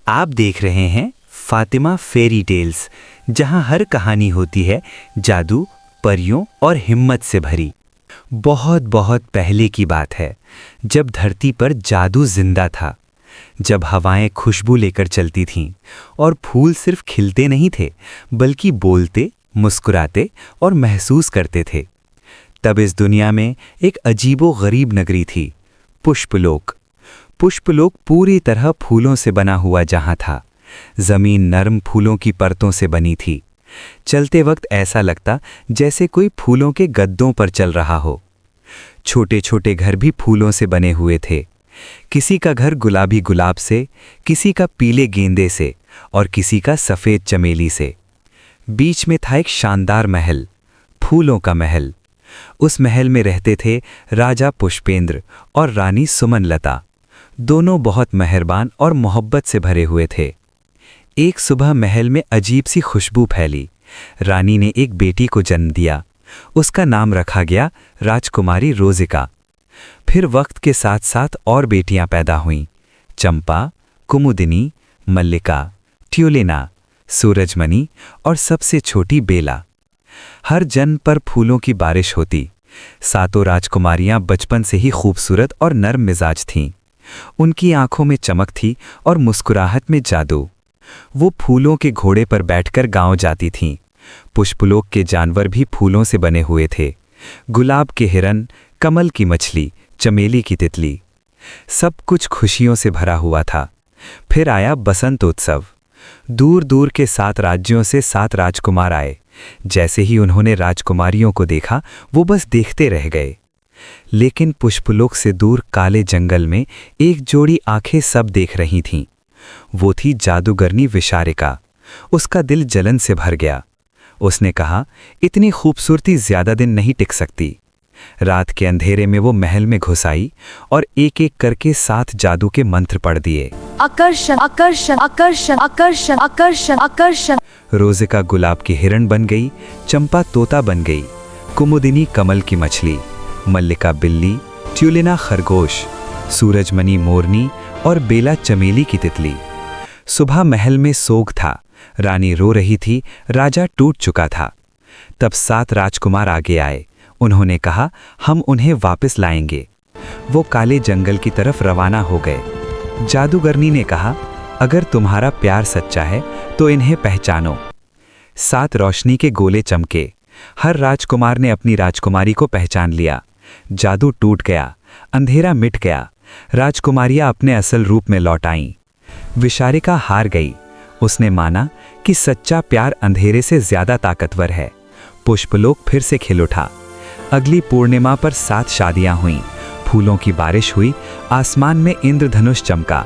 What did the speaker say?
आप देख रहे हैं फातिमा फेरी टेल्स, जहां हर कहानी होती है जादू, परियों और हिम्मत से भरी। बहुत बहुत पहले की बात है, जब धरती पर जादू जिंदा था, जब हवाएं खुशबू लेकर चलती थीं और फूल सिर्फ खिलते नहीं थे बल्कि बोलते, मुस्कुराते और महसूस करते थे। तब इस दुनिया में एक अजीबो-गरीब नगरी थी, पुष्पलोक। पुष्पलोक पूरी तरह फूलों से बना हुआ जहां था। जमीन नरम फूलों की परतों से बनी थी। चलते वक्त ऐसा लगता जैसे कोई फूलों के गद्दों पर चल रहा हो। छोटे छोटे घर भी फूलों से बने हुए थे। किसी का घर गुलाबी गुलाब से, किसी का पीले गेंदे से और किसी का सफ़ेद चमेली से। बीच में था एक शानदार महल, फूलों का महल। उस महल में रहते थे राजा पुष्पेंद्र और रानी सुमनलता। दोनों बहुत मेहरबान और मोहब्बत से भरे हुए थे। एक सुबह महल में अजीब सी खुशबू फैली। रानी ने एक बेटी को जन्म दिया। उसका नाम रखा गया राजकुमारी रोजिका। फिर वक्त के साथ साथ और बेटियां पैदा हुईं, चंपा, कुमुदिनी, मल्लिका, ट्यूलिना, सूरजमणि और सबसे छोटी बेला। हर जन्म पर फूलों की बारिश होती। सातों राजकुमारियां बचपन से ही खूबसूरत और नर्म मिजाज थीं। उनकी आंखों में चमक थी और मुस्कुराहट में जादू। वो फूलों के घोड़े पर बैठकर गांव जाती थीं। पुष्पलोक के जानवर भी फूलों से बने हुए थे। गुलाब के हिरन, कमल की मछली, चमेली की तितली। सब कुछ खुशियों से भरा हुआ था। फिर आया बसंतोत्सव। दूर दूर के 7 राज्यों से 7 राजकुमार आए। जैसे ही उन्होंने राजकुमारियों को देखा, वो बस देखते रह गए। लेकिन पुष्पलोक से दूर काले जंगल में एक जोड़ी आंखें सब देख रही थीं। वो थी जादूगरनी विशारिका। उसका दिल जलन से भर गया। उसने कहा, इतनी खूबसूरती ज्यादा दिन नहीं टिक सकती। रात के अंधेरे में वो महल में घुस आई और एक एक करके 7 जादू के मंत्र पढ़ दिए। आकर्षण, आकर्षण, आकर्षण, आकर्षण, आकर्षण, आकर्षण। रोजिका गुलाब की हिरण बन गई, चंपा तोता बन गई, कुमुदिनी कमल की मछली, मल्लिका बिल्ली, ट्यूलिना खरगोश, सूरजमणि मोरनी और बेला चमेली की तितली। सुबह महल में सोग था। रानी रो रही थी, राजा टूट चुका था। तब 7 राजकुमार आगे आए। उन्होंने कहा, हम उन्हें वापस लाएंगे। वो काले जंगल की तरफ रवाना हो गए। जादूगरनी ने कहा, अगर तुम्हारा प्यार सच्चा है तो इन्हें पहचानो। 7 रोशनी के गोले चमके। हर राजकुमार ने अपनी राजकुमारी को पहचान लिया। जादू टूट गया, अंधेरा मिट गया। राजकुमारियां अपने असल रूप में लौट आईं। विशारिका हार गई। उसने माना कि सच्चा प्यार अंधेरे से ज्यादा ताकतवर है। पुष्पलोक फिर से खिल उठा। अगली पूर्णिमा पर 7 शादियां हुईं। फूलों की बारिश हुई। आसमान में इंद्रधनुष चमका।